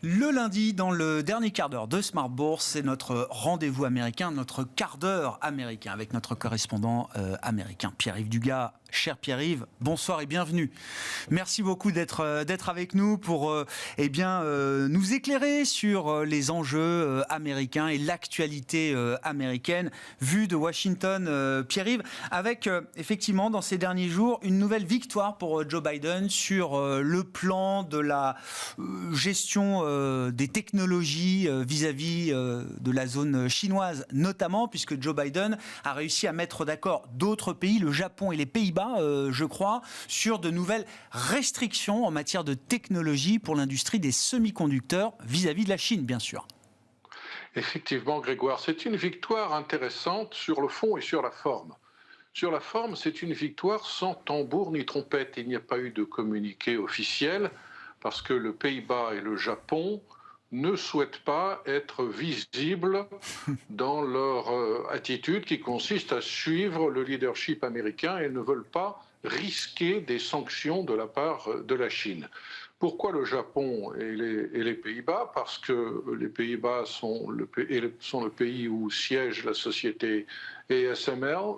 Le lundi, dans le dernier quart d'heure de Smart Bourse, c'est notre rendez-vous américain, notre quart d'heure américain, avec notre correspondant américain, Pierre-Yves Dugas. Cher Pierre-Yves, bonsoir et bienvenue. Merci beaucoup d'être avec nous pour nous éclairer sur les enjeux américains et l'actualité américaine vue de Washington. Pierre-Yves, avec effectivement dans ces derniers jours une nouvelle victoire pour Joe Biden sur le plan de la gestion des technologies vis-à-vis de la zone chinoise, notamment puisque Joe Biden a réussi à mettre d'accord d'autres pays, le Japon et les Pays-Bas, je crois, sur de nouvelles restrictions en matière de technologie pour l'industrie des semi-conducteurs vis-à-vis de la Chine, bien sûr. Effectivement, Grégoire, c'est une victoire intéressante sur le fond et sur la forme. Sur la forme, c'est une victoire sans tambour ni trompette. Il n'y a pas eu de communiqué officiel parce que le Pays-Bas et le Japon ne souhaitent pas être visibles dans leur attitude qui consiste à suivre le leadership américain et ne veulent pas risquer des sanctions de la part de la Chine. Pourquoi le Japon et les Pays-Bas? Parce que les Pays-Bas sont le pays où siège la société ASML.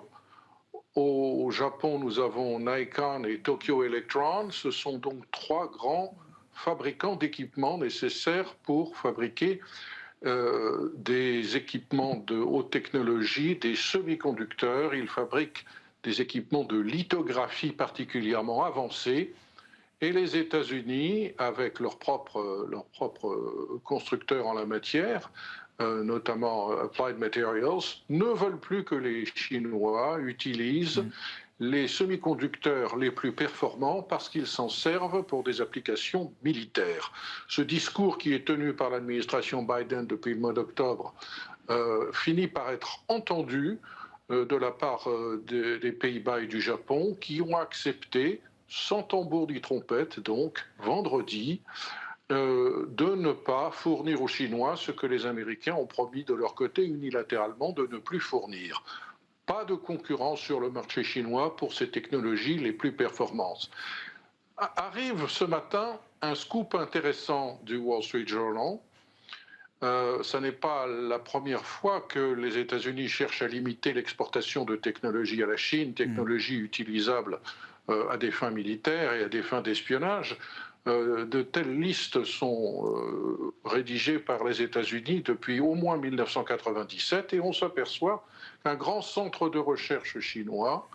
Au Japon, nous avons Nikon et Tokyo Electron. Ce sont donc trois grands fabricants d'équipements nécessaires pour fabriquer des équipements de haute technologie, des semi-conducteurs. Ils fabriquent des équipements de lithographie particulièrement avancés. Et les États-Unis, avec leurs propres constructeurs en la matière, notamment Applied Materials, ne veulent plus que les Chinois utilisent les semi-conducteurs les plus performants parce qu'ils s'en servent pour des applications militaires. Ce discours qui est tenu par l'administration Biden depuis le mois d'octobre finit par être entendu de la part des Pays-Bas et du Japon qui ont accepté, sans tambour ni trompette, donc vendredi, de ne pas fournir aux Chinois ce que les Américains ont promis de leur côté unilatéralement de ne plus fournir. Pas de concurrence sur le marché chinois pour ces technologies les plus performantes. Arrive ce matin un scoop intéressant du Wall Street Journal. Ce n'est pas la première fois que les États-Unis cherchent à limiter l'exportation de technologies à la Chine, technologies utilisables à des fins militaires et à des fins d'espionnage. De telles listes sont rédigées par les États-Unis depuis au moins 1997 et on s'aperçoit qu'un grand centre de recherche chinois,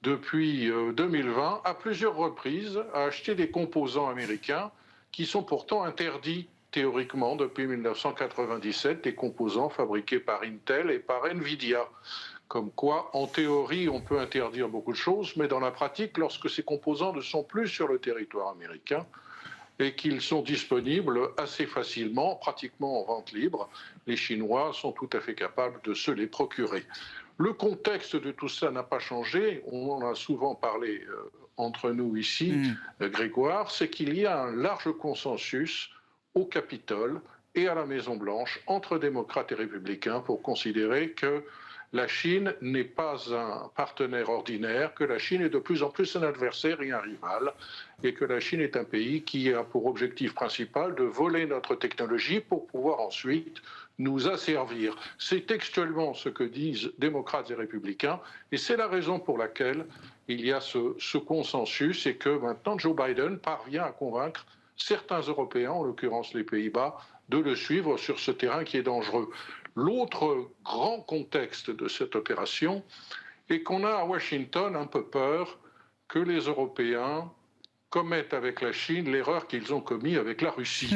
depuis 2020, à plusieurs reprises, a acheté des composants américains qui sont pourtant interdits théoriquement depuis 1997, des composants fabriqués par Intel et par Nvidia. Comme quoi, en théorie, on peut interdire beaucoup de choses, mais dans la pratique, lorsque ces composants ne sont plus sur le territoire américain et qu'ils sont disponibles assez facilement, pratiquement en vente libre, les Chinois sont tout à fait capables de se les procurer. Le contexte de tout ça n'a pas changé, on en a souvent parlé entre nous ici, Grégoire, c'est qu'il y a un large consensus au Capitole et à la Maison-Blanche entre démocrates et républicains pour considérer que la Chine n'est pas un partenaire ordinaire, que la Chine est de plus en plus un adversaire et un rival, et que la Chine est un pays qui a pour objectif principal de voler notre technologie pour pouvoir ensuite nous asservir. C'est textuellement ce que disent démocrates et républicains, et c'est la raison pour laquelle il y a ce consensus, et que maintenant Joe Biden parvient à convaincre certains Européens, en l'occurrence les Pays-Bas, de le suivre sur ce terrain qui est dangereux. L'autre grand contexte de cette opération est qu'on a à Washington un peu peur que les Européens commettent avec la Chine l'erreur qu'ils ont commise avec la Russie.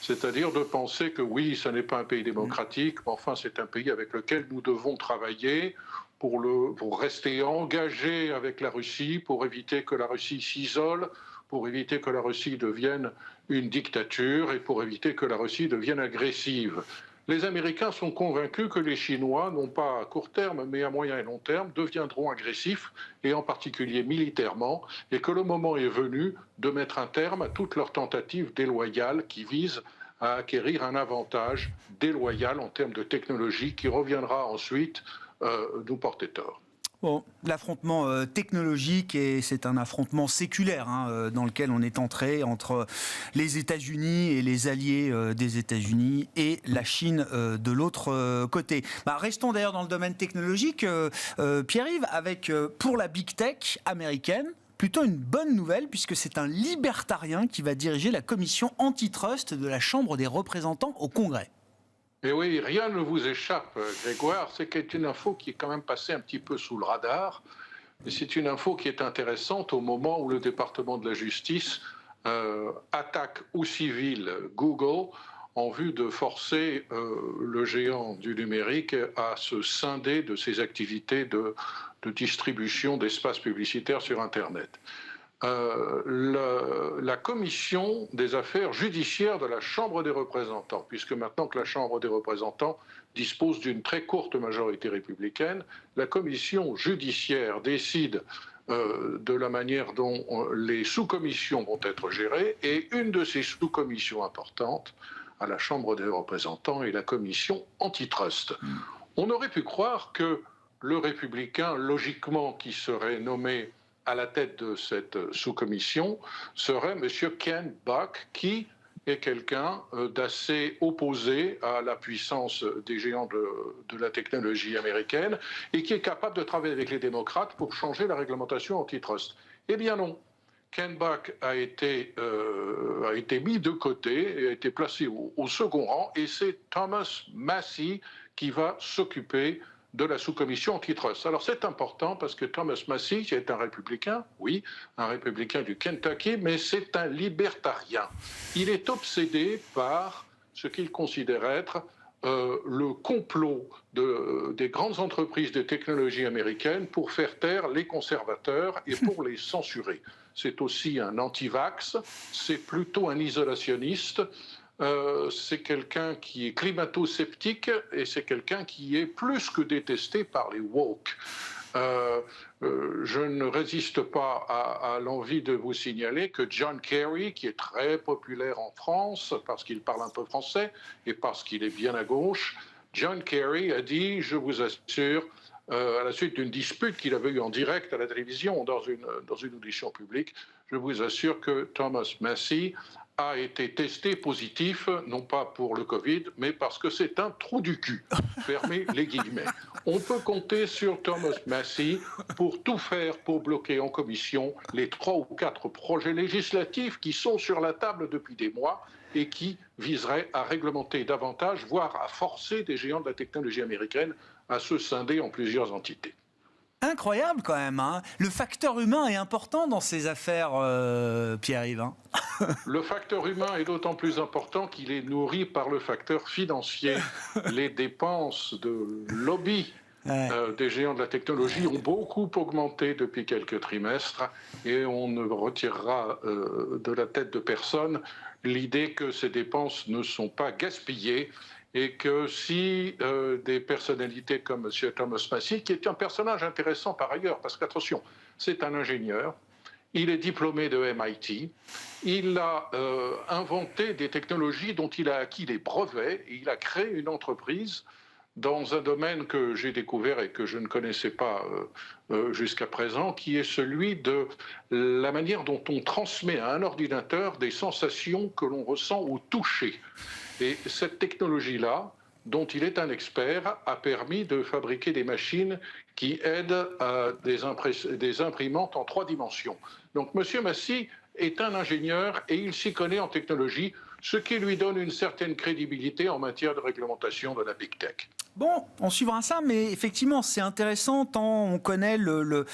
C'est-à-dire de penser que oui, ce n'est pas un pays démocratique, mais enfin c'est un pays avec lequel nous devons travailler pour rester engagés avec la Russie, pour éviter que la Russie s'isole, pour éviter que la Russie devienne une dictature et pour éviter que la Russie devienne agressive. Les Américains sont convaincus que les Chinois, non pas à court terme, mais à moyen et long terme, deviendront agressifs, et en particulier militairement, et que le moment est venu de mettre un terme à toutes leurs tentatives déloyales qui visent à acquérir un avantage déloyal en termes de technologie qui reviendra ensuite nous porter tort. Bon, l'affrontement technologique, et c'est un affrontement séculaire dans lequel on est entré entre les États-Unis et les alliés des États-Unis et la Chine de l'autre côté. Restons d'ailleurs dans le domaine technologique, Pierre-Yves, avec pour la Big Tech américaine, plutôt une bonne nouvelle puisque c'est un libertarien qui va diriger la commission antitrust de la Chambre des représentants au Congrès. Et oui, rien ne vous échappe, Grégoire. C'est une info qui est quand même passée un petit peu sous le radar. Et c'est une info qui est intéressante au moment où le département de la justice attaque au civil Google en vue de forcer le géant du numérique à se scinder de ses activités de distribution d'espaces publicitaires sur Internet. La commission des affaires judiciaires de la Chambre des représentants, puisque maintenant que la Chambre des représentants dispose d'une très courte majorité républicaine, la commission judiciaire décide de la manière dont les sous-commissions vont être gérées, et une de ces sous-commissions importantes à la Chambre des représentants est la commission antitrust. On aurait pu croire que le républicain, logiquement, qui serait nommé à la tête de cette sous-commission serait M. Ken Buck, qui est quelqu'un d'assez opposé à la puissance des géants de la technologie américaine et qui est capable de travailler avec les démocrates pour changer la réglementation antitrust. Eh bien non. Ken Buck a été mis de côté et a été placé au second rang, et c'est Thomas Massie qui va s'occuper de la sous-commission antitrust. Alors c'est important parce que Thomas Massie est un républicain, oui, un républicain du Kentucky, mais c'est un libertarien. Il est obsédé par ce qu'il considère être le complot des grandes entreprises de technologie américaines pour faire taire les conservateurs et pour les censurer. C'est aussi un anti-vax, c'est plutôt un isolationniste. C'est quelqu'un qui est climato-sceptique et c'est quelqu'un qui est plus que détesté par les woke. Je ne résiste pas à l'envie de vous signaler que John Kerry, qui est très populaire en France parce qu'il parle un peu français et parce qu'il est bien à gauche, John Kerry a dit, je vous assure, à la suite d'une dispute qu'il avait eue en direct à la télévision dans une audition publique, je vous assure que Thomas Massie a été testé positif, non pas pour le Covid, mais parce que c'est un trou du cul. Fermez les guillemets. On peut compter sur Thomas Massie pour tout faire pour bloquer en commission les 3 ou 4 projets législatifs qui sont sur la table depuis des mois et qui viseraient à réglementer davantage, voire à forcer des géants de la technologie américaine à se scinder en plusieurs entités. Incroyable quand même, hein. Le facteur humain est important dans ces affaires, Pierre-Yves. Le facteur humain est d'autant plus important qu'il est nourri par le facteur financier. Les dépenses de lobby des géants de la technologie ont beaucoup augmenté depuis quelques trimestres et on ne retirera de la tête de personne l'idée que ces dépenses ne sont pas gaspillées et que si des personnalités comme M. Thomas Massie, qui est un personnage intéressant par ailleurs, parce qu'attention, c'est un ingénieur, il est diplômé de MIT, il a inventé des technologies dont il a acquis les brevets, et il a créé une entreprise dans un domaine que j'ai découvert et que je ne connaissais pas jusqu'à présent, qui est celui de la manière dont on transmet à un ordinateur des sensations que l'on ressent au toucher. Et cette technologie-là, dont il est un expert, a permis de fabriquer des machines qui aident à des imprimantes en 3 dimensions. Donc M. Massie est un ingénieur et il s'y connaît en technologie, ce qui lui donne une certaine crédibilité en matière de réglementation de la Big Tech. Bon, on suivra ça, mais effectivement, c'est intéressant tant on connaît le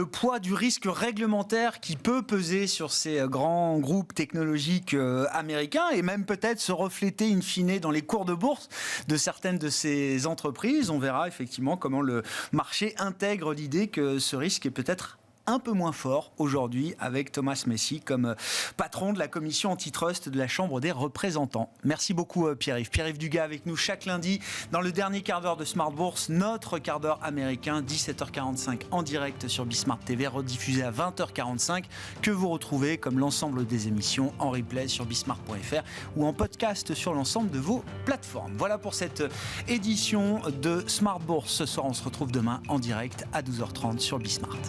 poids du risque réglementaire qui peut peser sur ces grands groupes technologiques américains et même peut-être se refléter in fine dans les cours de bourse de certaines de ces entreprises. On verra effectivement comment le marché intègre l'idée que ce risque est peut-être un peu moins fort aujourd'hui avec Thomas Messi comme patron de la commission antitrust de la Chambre des représentants. Merci beaucoup Pierre-Yves. Pierre-Yves Dugas avec nous chaque lundi dans le dernier quart d'heure de Smart Bourse, notre quart d'heure américain, 17h45 en direct sur Bismart TV, rediffusé à 20h45, que vous retrouvez comme l'ensemble des émissions en replay sur bismart.fr ou en podcast sur l'ensemble de vos plateformes. Voilà pour cette édition de Smart Bourse. Ce soir, on se retrouve demain en direct à 12h30 sur Bismart.